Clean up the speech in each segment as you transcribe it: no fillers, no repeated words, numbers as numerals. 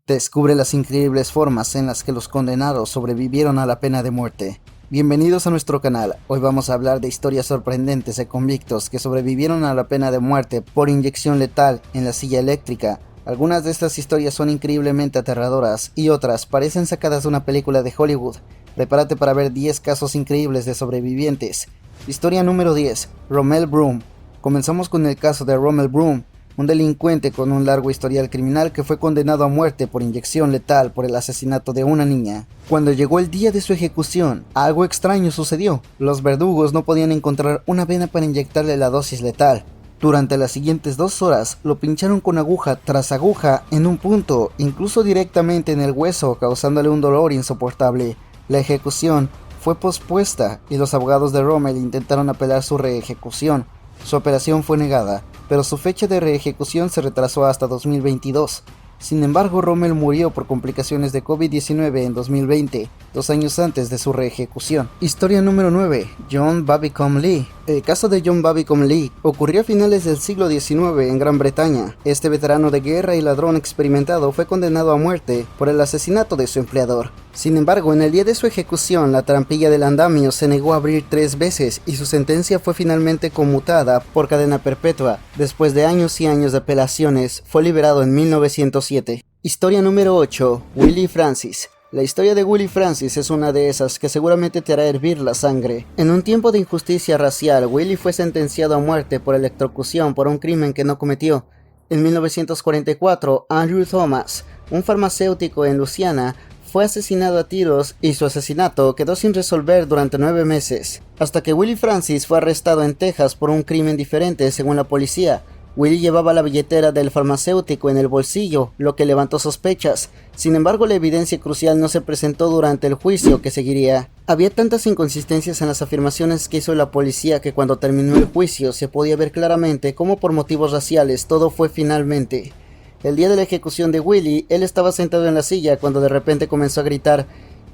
Descubre las increíbles formas en las que los condenados sobrevivieron a la pena de muerte. Bienvenidos a nuestro canal. Hoy vamos a hablar de historias sorprendentes de convictos que sobrevivieron a la pena de muerte por inyección letal en la silla eléctrica. Algunas de estas historias son increíblemente aterradoras y otras parecen sacadas de una película de Hollywood. Prepárate para ver 10 casos increíbles de sobrevivientes. Historia número 10. Rommel Broom. Comenzamos con el caso de Rommel Broom, un delincuente con un largo historial criminal que fue condenado a muerte por inyección letal por el asesinato de una niña. Cuando llegó el día de su ejecución, algo extraño sucedió. Los verdugos no podían encontrar una vena para inyectarle la dosis letal. Durante las siguientes 2 horas, lo pincharon con aguja tras aguja en un punto, incluso directamente en el hueso, causándole un dolor insoportable. La ejecución fue pospuesta y los abogados de Rommel intentaron apelar su reejecución. Su apelación fue negada, pero su fecha de reejecución se retrasó hasta 2022. Sin embargo, Rommel murió por complicaciones de COVID-19 en 2020, 2 años antes de su reejecución. Historia número 9. John Babicombe Lee. El caso de John Babicombe Lee ocurrió a finales del siglo XIX en Gran Bretaña. Este veterano de guerra y ladrón experimentado fue condenado a muerte por el asesinato de su empleador. Sin embargo, en el día de su ejecución, la trampilla del andamio se negó a abrir 3 veces y su sentencia fue finalmente conmutada por cadena perpetua. Después de años y años de apelaciones, fue liberado en 1907. Historia número 8. Willie Francis. La historia de Willie Francis es una de esas que seguramente te hará hervir la sangre. En un tiempo de injusticia racial, Willie fue sentenciado a muerte por electrocución por un crimen que no cometió. En 1944, Andrew Thomas, un farmacéutico en Luisiana, fue asesinado a tiros y su asesinato quedó sin resolver durante 9 meses, hasta que Willie Francis fue arrestado en Texas por un crimen diferente según la policía. Willie llevaba la billetera del farmacéutico en el bolsillo, lo que levantó sospechas. Sin embargo, la evidencia crucial no se presentó durante el juicio que seguiría. Había tantas inconsistencias en las afirmaciones que hizo la policía que cuando terminó el juicio se podía ver claramente cómo por motivos raciales todo fue finalmente. El día de la ejecución de Willie, él estaba sentado en la silla cuando de repente comenzó a gritar: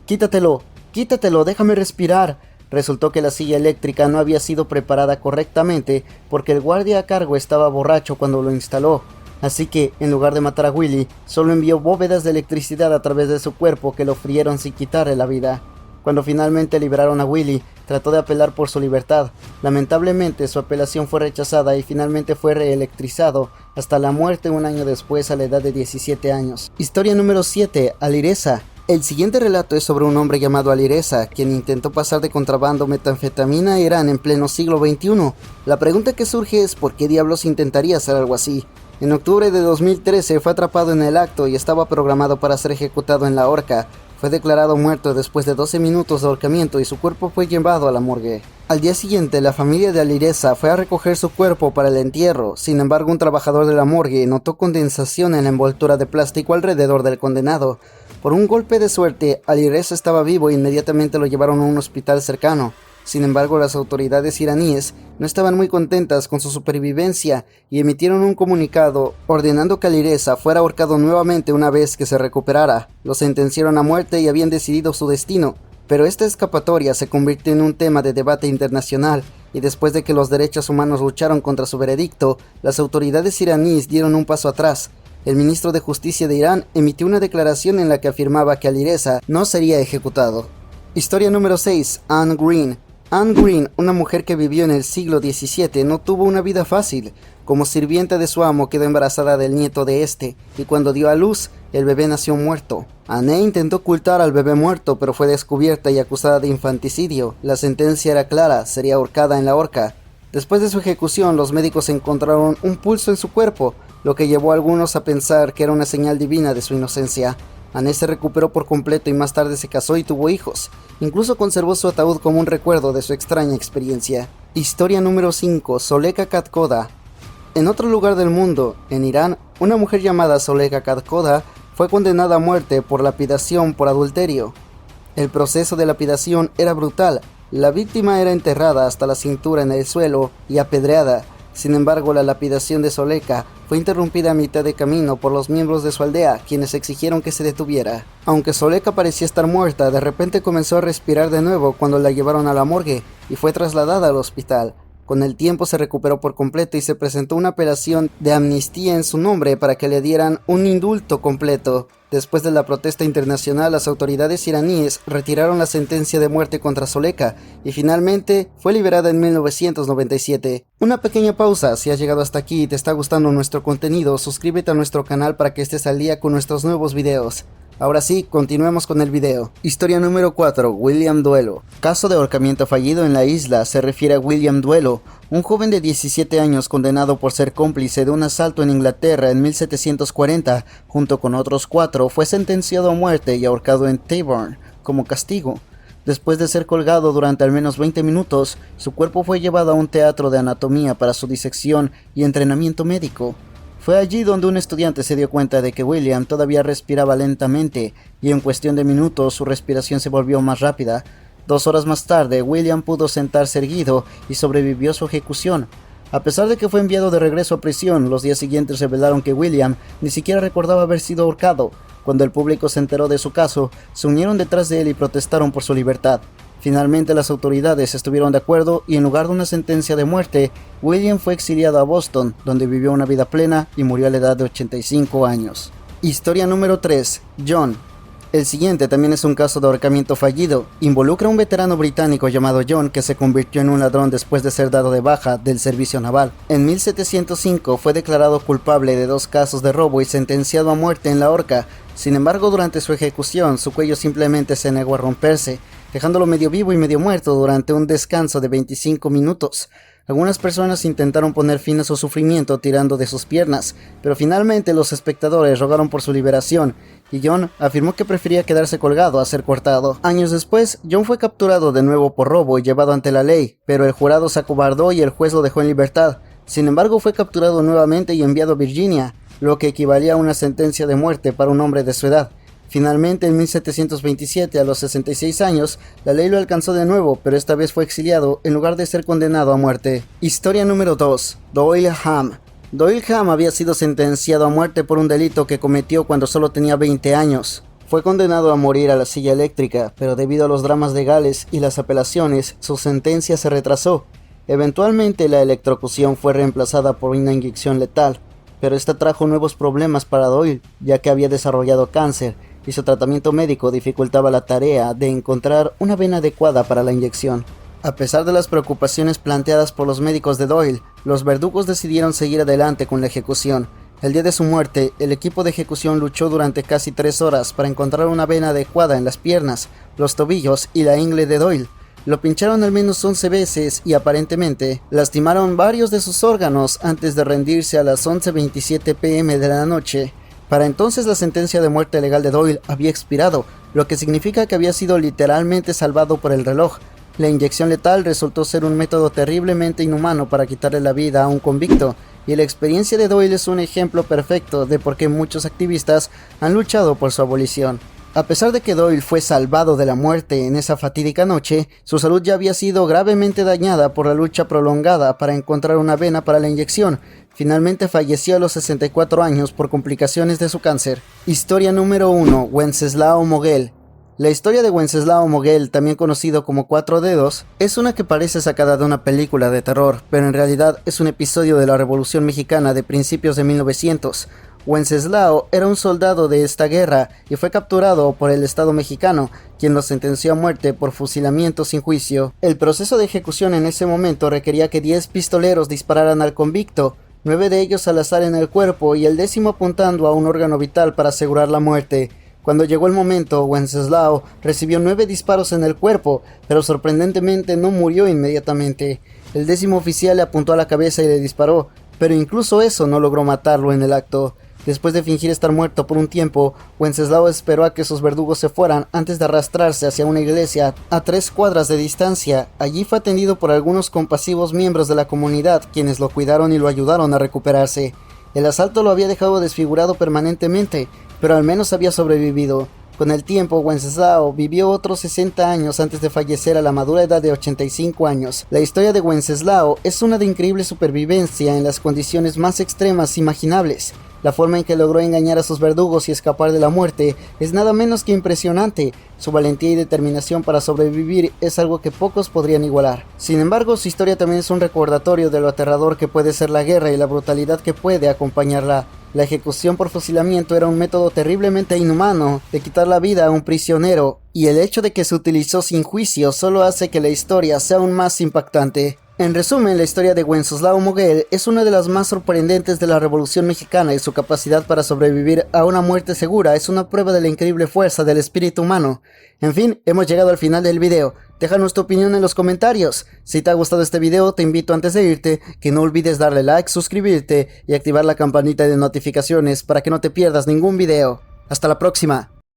¡Quítatelo! ¡Quítatelo! ¡Déjame respirar! Resultó que la silla eléctrica no había sido preparada correctamente porque el guardia a cargo estaba borracho cuando lo instaló. Así que, en lugar de matar a Willie, solo envió bóvedas de electricidad a través de su cuerpo que lo frieron sin quitarle la vida. Cuando finalmente liberaron a Willie, trató de apelar por su libertad. Lamentablemente, su apelación fue rechazada y finalmente fue reelectrizado hasta la muerte un año después a la edad de 17 años. Historia número 7. Alireza. El siguiente relato es sobre un hombre llamado Alireza, quien intentó pasar de contrabando metanfetamina a Irán en pleno siglo XXI. La pregunta que surge es ¿por qué diablos intentaría hacer algo así? En octubre de 2013 fue atrapado en el acto y estaba programado para ser ejecutado en la horca. Fue declarado muerto después de 12 minutos de ahorcamiento y su cuerpo fue llevado a la morgue. Al día siguiente, la familia de Alireza fue a recoger su cuerpo para el entierro. Sin embargo, un trabajador de la morgue notó condensación en la envoltura de plástico alrededor del condenado. Por un golpe de suerte, Alireza estaba vivo e inmediatamente lo llevaron a un hospital cercano. Sin embargo, las autoridades iraníes no estaban muy contentas con su supervivencia y emitieron un comunicado ordenando que Alireza fuera ahorcado nuevamente una vez que se recuperara. Lo sentenciaron a muerte y habían decidido su destino. Pero esta escapatoria se convirtió en un tema de debate internacional y después de que los derechos humanos lucharon contra su veredicto, las autoridades iraníes dieron un paso atrás. El ministro de Justicia de Irán emitió una declaración en la que afirmaba que Alireza no sería ejecutado. Historia número 6. Anne Green. Anne Green, una mujer que vivió en el siglo XVII, no tuvo una vida fácil. Como sirvienta de su amo quedó embarazada del nieto de este, y cuando dio a luz, el bebé nació muerto. Anne intentó ocultar al bebé muerto, pero fue descubierta y acusada de infanticidio. La sentencia era clara, sería ahorcada en la horca. Después de su ejecución, los médicos encontraron un pulso en su cuerpo, lo que llevó a algunos a pensar que era una señal divina de su inocencia. Anne se recuperó por completo y más tarde se casó y tuvo hijos. Incluso conservó su ataúd como un recuerdo de su extraña experiencia. Historia número 5. Zoleka Katkoda. En otro lugar del mundo, en Irán, una mujer llamada Zoleka Katkoda fue condenada a muerte por lapidación por adulterio. El proceso de lapidación era brutal. La víctima era enterrada hasta la cintura en el suelo y apedreada. Sin embargo, la lapidación de Zoleka fue interrumpida a mitad de camino por los miembros de su aldea, quienes exigieron que se detuviera. Aunque Zoleka parecía estar muerta, de repente comenzó a respirar de nuevo cuando la llevaron a la morgue y fue trasladada al hospital. Con el tiempo se recuperó por completo y se presentó una apelación de amnistía en su nombre para que le dieran un indulto completo. Después de la protesta internacional, las autoridades iraníes retiraron la sentencia de muerte contra Soleka y finalmente fue liberada en 1997. Una pequeña pausa. Si has llegado hasta aquí y te está gustando nuestro contenido, suscríbete a nuestro canal para que estés al día con nuestros nuevos videos. Ahora sí, continuemos con el video. Historia número 4. William Duelo. Caso de ahorcamiento fallido en la isla. Se refiere a William Duelo, un joven de 17 años condenado por ser cómplice de un asalto en Inglaterra en 1740. Junto con otros 4, fue sentenciado a muerte y ahorcado en Tyburn como castigo. Después de ser colgado durante al menos 20 minutos, su cuerpo fue llevado a un teatro de anatomía para su disección y entrenamiento médico. Fue allí donde un estudiante se dio cuenta de que William todavía respiraba lentamente y en cuestión de minutos su respiración se volvió más rápida. 2 horas más tarde, William pudo sentarse erguido y sobrevivió a su ejecución. A pesar de que fue enviado de regreso a prisión, los días siguientes revelaron que William ni siquiera recordaba haber sido ahorcado. Cuando el público se enteró de su caso, se unieron detrás de él y protestaron por su libertad. Finalmente las autoridades estuvieron de acuerdo y en lugar de una sentencia de muerte, William fue exiliado a Boston, donde vivió una vida plena y murió a la edad de 85 años. Historia número 3. John. El siguiente también es un caso de ahorcamiento fallido. Involucra a un veterano británico llamado John que se convirtió en un ladrón después de ser dado de baja del servicio naval. En 1705 fue declarado culpable de 2 casos de robo y sentenciado a muerte en la horca. Sin embargo, durante su ejecución, su cuello simplemente se negó a romperse, dejándolo medio vivo y medio muerto durante un descanso de 25 minutos. Algunas personas intentaron poner fin a su sufrimiento tirando de sus piernas, pero finalmente los espectadores rogaron por su liberación, y John afirmó que prefería quedarse colgado a ser cortado. Años después, John fue capturado de nuevo por robo y llevado ante la ley, pero el jurado se acobardó y el juez lo dejó en libertad. Sin embargo, fue capturado nuevamente y enviado a Virginia, lo que equivalía a una sentencia de muerte para un hombre de su edad. Finalmente, en 1727, a los 66 años, la ley lo alcanzó de nuevo, pero esta vez fue exiliado en lugar de ser condenado a muerte. Historia número 2. Doyle Hamm. Doyle Hamm había sido sentenciado a muerte por un delito que cometió cuando solo tenía 20 años. Fue condenado a morir a la silla eléctrica, pero debido a los dramas legales y las apelaciones, su sentencia se retrasó. Eventualmente, la electrocución fue reemplazada por una inyección letal, pero esta trajo nuevos problemas para Doyle, ya que había desarrollado cáncer, y su tratamiento médico dificultaba la tarea de encontrar una vena adecuada para la inyección. A pesar de las preocupaciones planteadas por los médicos de Doyle, los verdugos decidieron seguir adelante con la ejecución. El día de su muerte, el equipo de ejecución luchó durante casi 3 horas para encontrar una vena adecuada en las piernas, los tobillos y la ingle de Doyle. Lo pincharon al menos 11 veces y aparentemente lastimaron varios de sus órganos antes de rendirse a las 11:27 p.m. de la noche. Para entonces la sentencia de muerte legal de Doyle había expirado, lo que significa que había sido literalmente salvado por el reloj. La inyección letal resultó ser un método terriblemente inhumano para quitarle la vida a un convicto, y la experiencia de Doyle es un ejemplo perfecto de por qué muchos activistas han luchado por su abolición. A pesar de que Doyle fue salvado de la muerte en esa fatídica noche, su salud ya había sido gravemente dañada por la lucha prolongada para encontrar una vena para la inyección. Finalmente falleció a los 64 años por complicaciones de su cáncer. Historia número 1. Wenceslao Mogel. La historia de Wenceslao Mogel, también conocido como Cuatro Dedos, es una que parece sacada de una película de terror, pero en realidad es un episodio de la Revolución Mexicana de principios de 1900. Wenceslao era un soldado de esta guerra y fue capturado por el Estado mexicano, quien lo sentenció a muerte por fusilamiento sin juicio. El proceso de ejecución en ese momento requería que 10 pistoleros dispararan al convicto, 9 de ellos al azar en el cuerpo y el 10º apuntando a un órgano vital para asegurar la muerte. Cuando llegó el momento, Wenceslao recibió 9 disparos en el cuerpo, pero sorprendentemente no murió inmediatamente. El 10º oficial le apuntó a la cabeza y le disparó, pero incluso eso no logró matarlo en el acto. Después de fingir estar muerto por un tiempo, Wenceslao esperó a que sus verdugos se fueran antes de arrastrarse hacia una iglesia a 3 cuadras de distancia. Allí fue atendido por algunos compasivos miembros de la comunidad, quienes lo cuidaron y lo ayudaron a recuperarse. El asalto lo había dejado desfigurado permanentemente, pero al menos había sobrevivido. Con el tiempo, Wenceslao vivió otros 60 años antes de fallecer a la madura edad de 85 años. La historia de Wenceslao es una de increíble supervivencia en las condiciones más extremas imaginables. La forma en que logró engañar a sus verdugos y escapar de la muerte es nada menos que impresionante. Su valentía y determinación para sobrevivir es algo que pocos podrían igualar. Sin embargo, su historia también es un recordatorio de lo aterrador que puede ser la guerra y la brutalidad que puede acompañarla. La ejecución por fusilamiento era un método terriblemente inhumano de quitar la vida a un prisionero, y el hecho de que se utilizó sin juicio solo hace que la historia sea aún más impactante. En resumen, la historia de Wenceslao Moguel es una de las más sorprendentes de la Revolución Mexicana y su capacidad para sobrevivir a una muerte segura es una prueba de la increíble fuerza del espíritu humano. En fin, hemos llegado al final del video. Déjanos tu opinión en los comentarios. Si te ha gustado este video, te invito antes de irte que no olvides darle like, suscribirte y activar la campanita de notificaciones para que no te pierdas ningún video. Hasta la próxima.